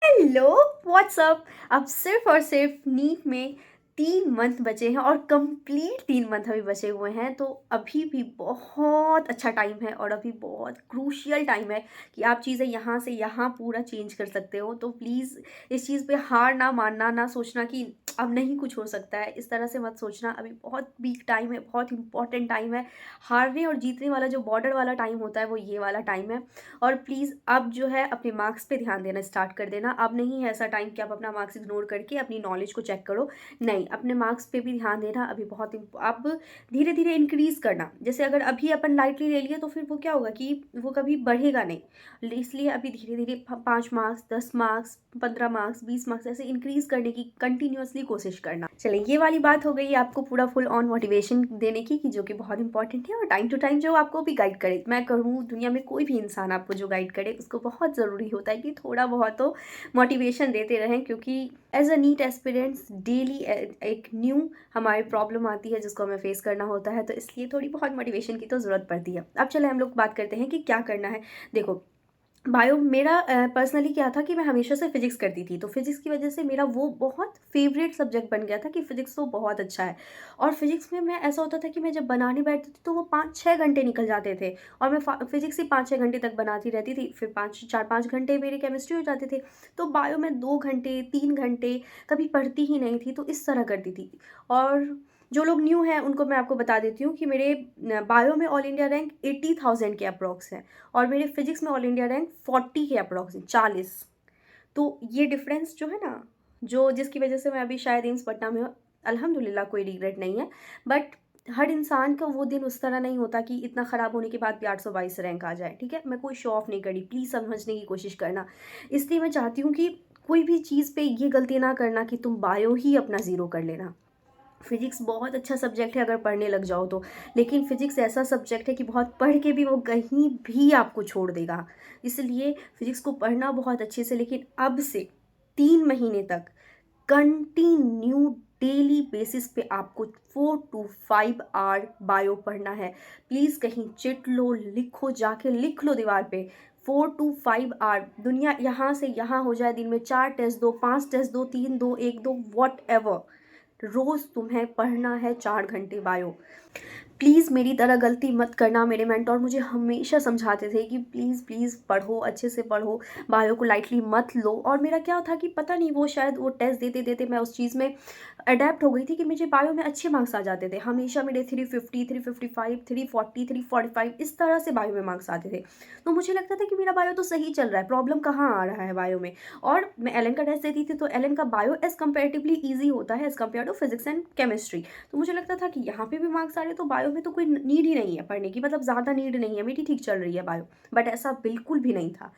Hello, WhatsApp. अब सिर्फ और सिर्फ नीट में 3 मंथ बचे हैं और कंप्लीट 3 मंथ अभी बचे हुए हैं। तो अभी भी बहुत अच्छा टाइम है और अभी बहुत क्रूशियल टाइम है कि आप चीज़ें यहाँ से यहाँ पूरा चेंज कर सकते हो। तो प्लीज़ इस चीज़ पे हार ना मानना, ना सोचना कि अब नहीं कुछ हो सकता है, इस तरह से मत सोचना। अभी बहुत वीक टाइम है, बहुत इंपॉर्टेंट टाइम है। हारने और जीतने वाला जो बॉर्डर वाला टाइम होता है वो ये वाला टाइम है। और प्लीज़ अब जो है अपने मार्क्स पे ध्यान देना स्टार्ट कर देना। अब नहीं है ऐसा टाइम कि आप अपना मार्क्स इग्नोर करके अपनी नॉलेज को चेक करो। नहीं, अपने मार्क्स पे भी ध्यान देना। अभी बहुत अब धीरे धीरे इंक्रीज़ करना। जैसे अगर अभी अपन लाइटली ले लिए तो फिर वो क्या होगा कि वो कभी बढ़ेगा नहीं। इसलिए अभी धीरे धीरे 5 मार्क्स, 10 मार्क्स, 15 मार्क्स, 20 मार्क्स ऐसे इंक्रीज़ करने की कंटिन्यूअसली कोशिश करना। चलिए, ये वाली बात हो गई आपको पूरा फुल ऑन मोटिवेशन देने की, कि जो कि बहुत इंपॉर्टेंट है और टाइम टू टाइम जो आपको भी गाइड करे। मैं कहूँ दुनिया में कोई भी इंसान आपको जो गाइड करे उसको बहुत ज़रूरी होता है कि थोड़ा बहुत तो मोटिवेशन देते रहें, क्योंकि as a NEET aspirants daily एक न्यू हमारी प्रॉब्लम आती है जिसको हमें फेस करना होता है। तो इसलिए थोड़ी बहुत मोटिवेशन की तो ज़रूरत पड़ती है। अब चले हम लोग बात करते हैं कि क्या करना है। देखो, बायो मेरा पर्सनली क्या था कि मैं हमेशा से फिजिक्स करती थी, तो फिजिक्स की वजह से मेरा वो बहुत फेवरेट सब्जेक्ट बन गया था कि फिजिक्स तो बहुत अच्छा है। और फिजिक्स में मैं ऐसा होता था कि मैं जब बनाने बैठती थी तो वो 5-6 घंटे निकल जाते थे और मैं फिजिक्स ही 5-6 घंटे तक बनाती रहती थी। फिर 4-5 घंटे मेरे केमिस्ट्री हो जाते थे। तो बायो में 2 घंटे 3 घंटे कभी पढ़ती ही नहीं थी, तो इस तरह करती थी। और जो लोग न्यू हैं उनको मैं आपको बता देती हूँ कि मेरे बायो में ऑल इंडिया रैंक 80,000 के अप्रॉक्स है और मेरे फिजिक्स में ऑल इंडिया रैंक 40 के अप्रॉक्स 40। तो ये डिफरेंस जो है ना, जो जिसकी वजह से मैं अभी शायद एम्स पटना में हूँ, अल्हम्दुलिल्लाह कोई रिग्रेट नहीं है। बट हर इंसान का वो दिन उस तरह नहीं होता कि इतना ख़राब होने के बाद भी 822 रैंक आ जाए। ठीक है, मैं कोई शो ऑफ नहीं करी, प्लीज़ समझने की कोशिश करना। इसलिए मैं चाहती हूँ कि कोई भी चीज़ पे ये गलती ना करना कि तुम बायो ही अपना ज़ीरो कर लेना। फिजिक्स बहुत अच्छा सब्जेक्ट है अगर पढ़ने लग जाओ तो, लेकिन फिजिक्स ऐसा सब्जेक्ट है कि बहुत पढ़ के भी वो कहीं भी आपको छोड़ देगा। इसलिए फिजिक्स को पढ़ना बहुत अच्छे से, लेकिन अब से 3 महीने तक कंटिन्यू डेली बेसिस पे आपको 4 to 5 आवर बायो पढ़ना है। प्लीज़ कहीं चिट लो, लिखो, जाके लिख लो दीवार पे। 4 to 5 आवर, दुनिया यहाँ से यहाँ हो जाए, दिन में 4 टेस्ट दो, 5 टेस्ट दो, 3 दो, 1 दो, वॉट एवर, रोज़ तुम्हें पढ़ना है 4 घंटे बायो। प्लीज़ मेरी तरह गलती मत करना। मेरे मेंटोर मुझे हमेशा समझाते थे कि प्लीज़ प्लीज़ पढ़ो, अच्छे से पढ़ो, बायो को लाइटली मत लो। और मेरा क्या था कि पता नहीं वो शायद वो टेस्ट देते देते मैं उस चीज़ में अडेप्ट हो गई थी कि मुझे बायो में अच्छे मार्क्स आ जाते थे। हमेशा मेरे 350, 355, 340, 345 इस तरह से बायो में मार्क्स आते थे। तो मुझे लगता था कि मेरा बायो तो सही चल रहा है, प्रॉब्लम कहाँ आ रहा है बायो में। और मैं एलन का टेस्ट देती थी तो एलन का बायो एज़ कंपेरेटिवली ईजी होता है as compare to physics and chemistry. तो मुझे लगता था कि यहाँ पे भी मार्क्स आ रहे हैं तो बायो में तो कोई नीड ही नहीं है पढ़ने की, मतलब ज़्यादा नीड नहीं है, मेरी ठीक चल रही है बायो। बट ऐसा बिल्कुल भी नहीं था।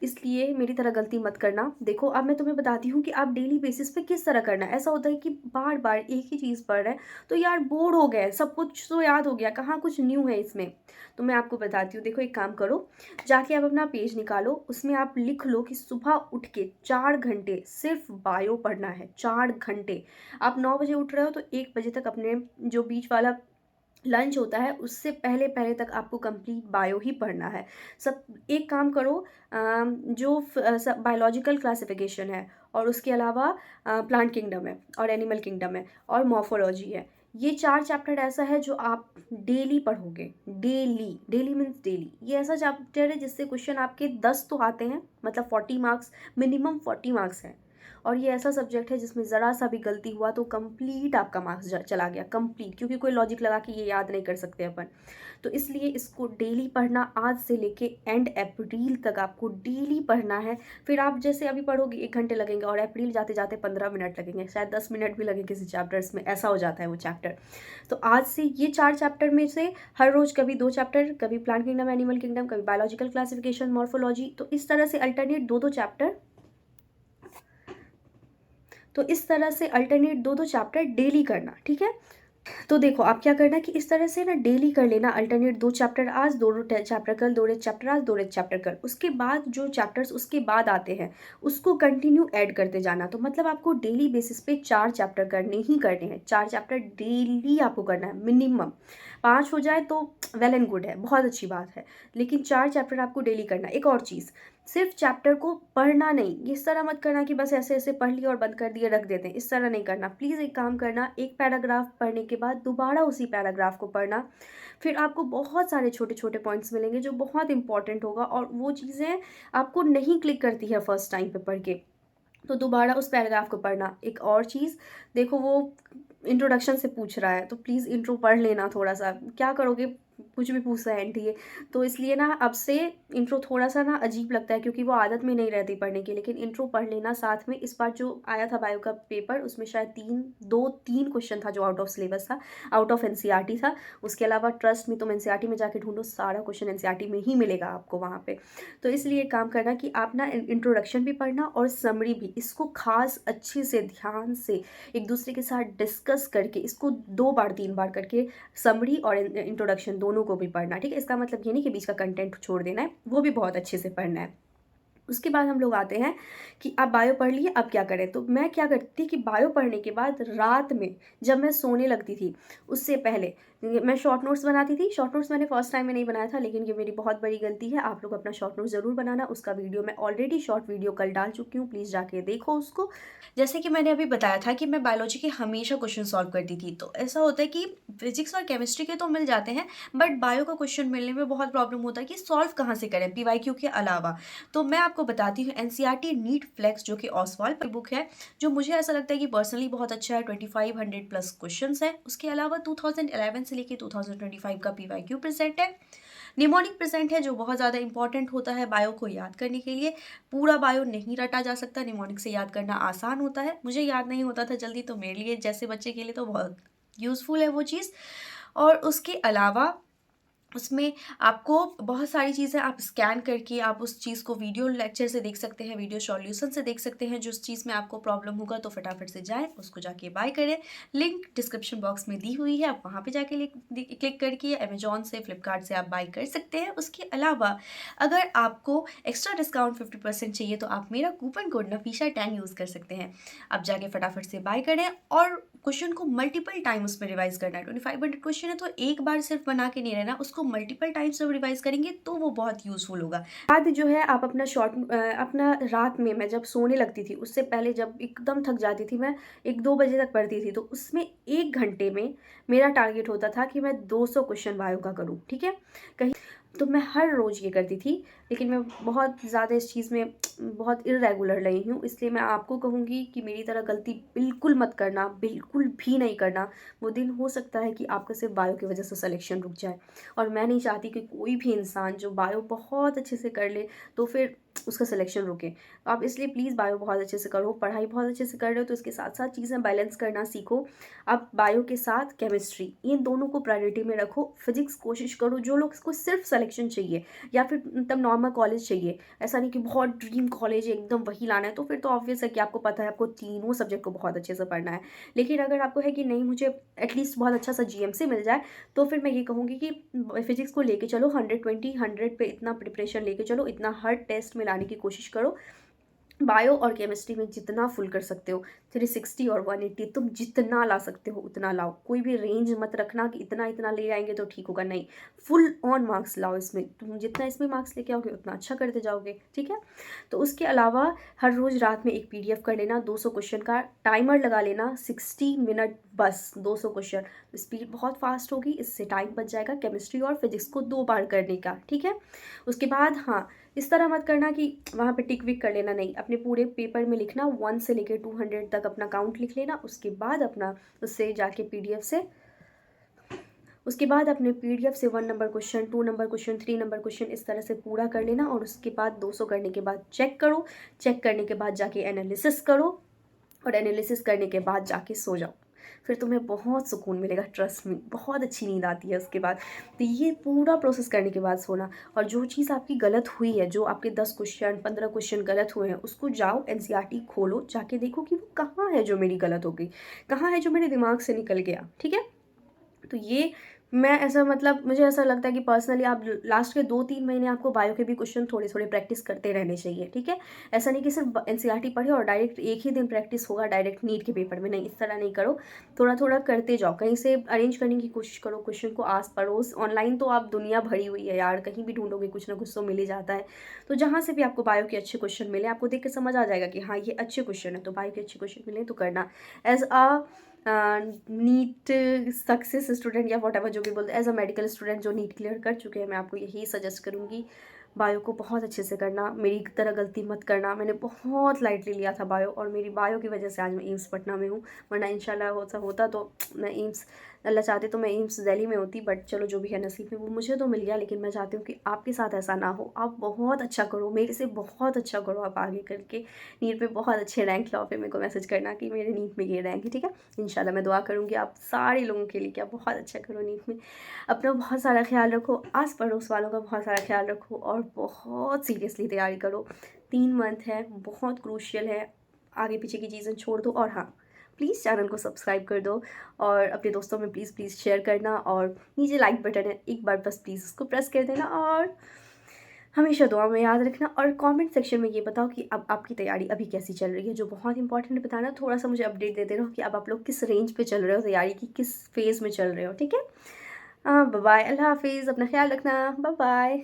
इसलिए मेरी तरह गलती मत करना। देखो, अब मैं तुम्हें बताती हूँ कि आप डेली बेसिस पे किस तरह करना है। ऐसा होता है कि बार बार एक ही चीज़ पढ़ रहे हैं तो यार बोर हो गए, सब कुछ तो याद हो गया, कहाँ कुछ न्यू है इसमें। तो मैं आपको बताती हूँ, देखो एक काम करो, जाके आप अपना पेज निकालो, उसमें आप लिख लो कि सुबह उठ के 4 घंटे सिर्फ बायो पढ़ना है। 4 घंटे। आप 9 बजे उठ रहे हो तो 1 बजे तक अपने जो बीच वाला लंच होता है उससे पहले पहले तक आपको कंप्लीट बायो ही पढ़ना है। सब एक काम करो, जो बायोलॉजिकल क्लासिफिकेशन है और उसके अलावा प्लांट किंगडम है और एनिमल किंगडम है और मॉर्फोलॉजी है, ये 4 चैप्टर ऐसा है जो आप डेली पढ़ोगे। Daily, daily means daily. ये ऐसा चैप्टर है जिससे क्वेश्चन आपके 10 तो आते हैं, मतलब 40 मार्क्स, मिनिमम 40 मार्क्स है। और ये ऐसा सब्जेक्ट है जिसमें ज़रा सा भी गलती हुआ तो कंप्लीट आपका मार्क्स चला गया, कंप्लीट, क्योंकि कोई लॉजिक लगा के ये याद नहीं कर सकते अपन। तो इसलिए इसको डेली पढ़ना, आज से लेके एंड अप्रैल तक आपको डेली पढ़ना है। फिर आप जैसे अभी पढ़ोगे 1 घंटे लगेंगे और अप्रैल जाते जाते 15 मिनट लगेंगे, शायद 10 मिनट भी लगे किसी चैप्टर्स में, ऐसा हो जाता है वो चैप्टर। तो आज से ये 4 चैप्टर में से हर रोज़ कभी 2 चैप्टर, कभी प्लांट किंगडम, एनिमल किंगडम, कभी बायोलॉजिकल क्लासिफिकेशन, मॉर्फोलॉजी, तो इस तरह से अल्टरनेट 2-2 चैप्टर, तो इस तरह से अल्टरनेट 2-2 चैप्टर डेली करना। ठीक है, तो देखो आप क्या करना कि इस तरह से ना डेली कर लेना, अल्टरनेट 2 चैप्टर आज, 2 चैप्टर कल, 2 चैप्टर आज, 2 चैप्टर कल। उसके बाद जो चैप्टर्स उसके बाद आते हैं उसको कंटिन्यू ऐड करते जाना। तो मतलब आपको डेली बेसिस पे 4 चैप्टर करने ही करने हैं। 4 चैप्टर डेली आपको करना है, मिनिमम 5 हो जाए तो वेल एंड गुड है, बहुत अच्छी बात है, लेकिन 4 चैप्टर आपको डेली करना है। एक और चीज़, सिर्फ चैप्टर को पढ़ना नहीं, इस तरह मत करना कि बस ऐसे ऐसे पढ़ लिया और बंद कर दिया रख देते हैं, इस तरह नहीं करना। प्लीज़ एक काम करना, एक पैराग्राफ पढ़ने के बाद दोबारा उसी पैराग्राफ को पढ़ना, फिर आपको बहुत सारे छोटे छोटे पॉइंट्स मिलेंगे जो बहुत इंपॉर्टेंट होगा, और वो चीज़ें आपको नहीं क्लिक करती है फर्स्ट टाइम पे पढ़ के, तो दोबारा उस पैराग्राफ को पढ़ना। एक और चीज़, देखो वो इंट्रोडक्शन से पूछ रहा है तो प्लीज़ इंट्रो पढ़ लेना थोड़ा सा, क्या करोगे, कुछ भी पूछ रहा है एंटी है, तो इसलिए ना अब से इंट्रो थोड़ा सा ना अजीब लगता है क्योंकि वो आदत में नहीं रहती पढ़ने की, लेकिन इंट्रो पढ़ लेना साथ में। इस बार जो आया था बायो का पेपर, उसमें शायद 3 क्वेश्चन था जो आउट ऑफ सिलेबस था, आउट ऑफ एनसीईआरटी था। उसके अलावा ट्रस्ट में, तुम एनसीईआरटी में जाके ढूंढो, सारा क्वेश्चन एनसीईआरटी में ही मिलेगा आपको वहाँ पे। तो इसलिए काम करना कि आप ना इंट्रोडक्शन भी पढ़ना और समरी भी, इसको खास अच्छे से ध्यान से एक दूसरे के साथ डिस्कस करके, इसको 2 बार 3 बार करके समरी और इंट्रोडक्शन दोनों को भी पढ़ना, ठीक है। इसका मतलब ये नहीं कि बीच का कंटेंट छोड़ देना है, वो भी बहुत अच्छे से पढ़ना है। उसके बाद हम लोग आते हैं कि आप बायो पढ़ लिए, अब क्या करें। तो मैं क्या करती थी कि बायो पढ़ने के बाद रात में जब मैं सोने लगती थी, उससे पहले मैं शॉर्ट नोट्स बनाती थी। शॉर्ट नोट्स मैंने फर्स्ट टाइम में नहीं बनाया था, लेकिन ये मेरी बहुत बड़ी गलती है। आप लोग अपना शॉर्ट नोट्स ज़रूर बनाना, उसका वीडियो मैं ऑलरेडी शॉर्ट वीडियो कल डाल चुकी हूँ, प्लीज़ जाके देखो उसको। जैसे कि मैंने अभी बताया था कि मैं बायोलॉजी के हमेशा क्वेश्चन सॉल्व करती थी, तो ऐसा होता है कि फिजिक्स और केमिस्ट्री के तो मिल जाते हैं, बट बायो का क्वेश्चन मिलने में बहुत प्रॉब्लम होता है कि सॉल्व कहाँ से करें पीवाईक्यू के अलावा। तो मैं आपको बताती हूँ एनसीईआरटी नीट फ्लेक्स, जो कि ऑसवाल्ड की बुक है, जो मुझे ऐसा लगता है कि पर्सनली बहुत अच्छा है। 2500 प्लस क्वेश्चन है। उसके अलावा 2011 से लेके 2025 का पीवाईक्यू प्रेजेंट है। निमोनिक प्रेजेंट है, जो बहुत ज़्यादा इंपॉर्टेंट होता है बायो को याद करने के लिए। पूरा बायो नहीं रटा जा सकता, निमोनिक से याद करना आसान होता है। मुझे याद नहीं होता था जल्दी, तो मेरे लिए जैसे बच्चे के लिए तो बहुत यूज़फुल है वो चीज़। और उसके अलावा उसमें आपको बहुत सारी चीज़ें आप स्कैन करके आप उस चीज़ को वीडियो लेक्चर से देख सकते हैं, वीडियो सॉल्यूशन से देख सकते हैं। जो उस चीज़ में आपको प्रॉब्लम होगा तो फटाफट से जाएँ, उसको जाके बाय करें। लिंक डिस्क्रिप्शन बॉक्स में दी हुई है, आप वहाँ पे जाके क्लिक करके अमेजॉन से, फ्लिपकार्ट से आप बाय कर सकते हैं। उसके अलावा अगर आपको एक्स्ट्रा डिस्काउंट 50% चाहिए तो आप मेरा कूपन कोड नफीशा10 यूज़ कर सकते हैं। आप जाके फटाफट से बाय करें और क्वेश्चन को मल्टीपल टाइम उसमें रिवाइज करना है। 2500 क्वेश्चन है तो एक बार सिर्फ बना के नहीं रहना, उसको मल्टीपल टाइम्स जब रिवाइज करेंगे तो वो बहुत यूजफुल होगा। बाद जो है आप अपना रात में मैं जब सोने लगती थी उससे पहले जब एकदम थक जाती थी, मैं 1-2 बजे तक पढ़ती थी, तो उसमें 1 घंटे में मेरा टारगेट होता था कि मैं 200 क्वेश्चन बायो का करूँ, ठीक है। कहीं तो मैं हर रोज़ ये करती थी, लेकिन मैं बहुत ज़्यादा इस चीज़ में बहुत इर्रेगुलर रही हूँ, इसलिए मैं आपको कहूँगी कि मेरी तरह गलती बिल्कुल मत करना, बिल्कुल भी नहीं करना। वो दिन हो सकता है कि आपका सिर्फ बायो की वजह से सिलेक्शन रुक जाए, और मैं नहीं चाहती कि कोई भी इंसान जो बायो बहुत अच्छे से कर ले तो फिर उसका सिलेक्शन रुके। आप इसलिए प्लीज़ बायो बहुत अच्छे से करो, पढ़ाई बहुत अच्छे से कर रहे हो तो इसके साथ साथ चीज़ें बैलेंस करना सीखो। आप बायो के साथ केमिस्ट्री, इन दोनों को प्रायोरिटी में रखो। फिजिक्स कोशिश करो, जो लोग को सिर्फ सिलेक्शन चाहिए या फिर तब नॉर्मल कॉलेज चाहिए, ऐसा नहीं कि बहुत ड्रीम कॉलेज है एकदम वही लाना है, तो फिर तो ऑब्वियस है कि आपको पता है आपको तीनों सब्जेक्ट को बहुत अच्छे से पढ़ना है। लेकिन अगर आपको है कि नहीं मुझे एटलीस्ट बहुत अच्छा सा जीएमसी मिल जाए, तो फिर मैं ये कहूँगी कि फिजिक्स को लेके चलो 120 100 पे इतना प्रिपरेशन लेके चलो, इतना हर टेस्ट में लाने की कोशिश करो। बायो और केमिस्ट्री में जितना फुल कर सकते हो, 360 और 180 तुम जितना ला सकते हो उतना लाओ। कोई भी रेंज मत रखना कि इतना इतना ले आएंगे तो ठीक होगा, नहीं, फुल ऑन मार्क्स लाओ। इसमें तुम जितना इसमें मार्क्स लेके आओगे उतना अच्छा करते जाओगे, ठीक है। तो उसके अलावा हर रोज़ रात में एक पीडीएफ कर लेना, 200 क्वेश्चन का टाइमर लगा लेना, 60 मिनट बस 200 क्वेश्चन। स्पीड बहुत फास्ट होगी, इससे टाइम बच जाएगा केमिस्ट्री और फिजिक्स को 2 बार करने का, ठीक है। उसके बाद हाँ, इस तरह मत करना कि वहाँ पे टिक विक कर लेना, नहीं, अपने पूरे पेपर में लिखना 1 से लेकर 200 तक अपना काउंट लिख लेना। उसके बाद अपना उससे जाके पीडीएफ से, उसके बाद अपने पीडीएफ से 1 number question, 2 number question, 3 number question इस तरह से पूरा कर लेना। और उसके बाद 200 करने के बाद चेक करो, चेक करने के बाद जाके एनालिसिस करो, और एनालिसिस करने के बाद जाके सो जाओ। फिर तुम्हें बहुत सुकून मिलेगा, ट्रस्ट में बहुत अच्छी नींद आती है उसके बाद। तो ये पूरा प्रोसेस करने के बाद सोना। और जो चीज़ आपकी गलत हुई है, जो आपके 10 क्वेश्चन 15 क्वेश्चन गलत हुए हैं, उसको जाओ एनसीईआरटी खोलो, जाके देखो कि वो कहाँ है जो मेरी गलत हो गई, कहाँ है जो मेरे दिमाग से निकल गया, ठीक है। तो ये मैं ऐसा मतलब मुझे ऐसा लगता है कि पर्सनली आप लास्ट के 2-3 महीने आपको बायो के भी क्वेश्चन थोड़े-थोड़े प्रैक्टिस करते रहने चाहिए, ठीक है? ऐसा नहीं कि सिर्फ एनसीईआरटी पढ़े और डायरेक्ट एक ही दिन प्रैक्टिस होगा डायरेक्ट नीट के पेपर में, नहीं, इस तरह नहीं करो। थोड़ा-थोड़ा करते जाओ, कहीं से अरेंज करने की कोशिश करो क्वेश्चन को आस-पड़ोस। ऑनलाइन तो आप दुनिया भरी हुई है यार, कहीं भी ढूँढोगे कुछ ना कुछ तो मिल ही जाता है। तो जहाँ से भी आपको बायो के अच्छे क्वेश्चन मिले, आपको देख के समझ आ जाएगा कि हाँ, ये अच्छे क्वेश्चन हैं, तो बायो के अच्छे क्वेश्चन मिले तो करना। As a NEET success student या व्हाटएवर जो भी बोलते हैं, एज अ मेडिकल स्टूडेंट जो नीट क्लियर कर चुके हैं, मैं आपको यही सजेस्ट करूँगी बायो को बहुत अच्छे से करना। मेरी तरह गलती मत करना। मैंने बहुत लाइटली लिया था बायो, और मेरी बायो की वजह से आज मैं एम्स पटना में हूँ, वरना इंशाल्लाह होता तो मैं एम्स, अल्लाह चाहते तो मैं एम्स दिल्ली में होती, बट चलो जो भी है नसीब में वो मुझे तो मिल गया। लेकिन मैं चाहती हूँ कि आपके साथ ऐसा ना हो। आप बहुत अच्छा करो, मेरे से बहुत अच्छा करो आप आगे करके, नीट में बहुत अच्छे रैंक लाओ, फिर मेरे को मैसेज करना कि मेरे नीट में ये रैंक है, ठीक है? इंशाल्लाह मैं दुआ करूँगी आप सारे लोगों के लिए कि आप बहुत अच्छा करो नीट में। अपना बहुत सारा ख्याल रखो, आस पड़ोस वालों का बहुत सारा ख्याल रखो, और बहुत सीरियसली तैयारी करो। 3 मंथ है, बहुत क्रूशियल है। आगे पीछे की चीज़ें छोड़ दो, और हाँ, प्लीज़ चैनल को सब्सक्राइब कर दो, और अपने दोस्तों में प्लीज़ प्लीज़ शेयर करना, और नीचे लाइक बटन है, एक बार बस प्लीज़ उसको प्रेस कर देना, और हमेशा दुआ में याद रखना। और कमेंट सेक्शन में ये बताओ कि अब आपकी तैयारी अभी कैसी चल रही है, जो बहुत इंपॉर्टेंट बताना। थोड़ा सा मुझे अपडेट देते रहो कि अब आप लोग किस रेंज पे चल रहे हो, तैयारी की किस फेज़ में चल रहे हो, ठीक है? बाय बाय, अल्लाह हाफिज़, अपना ख्याल रखना, बाय बाय।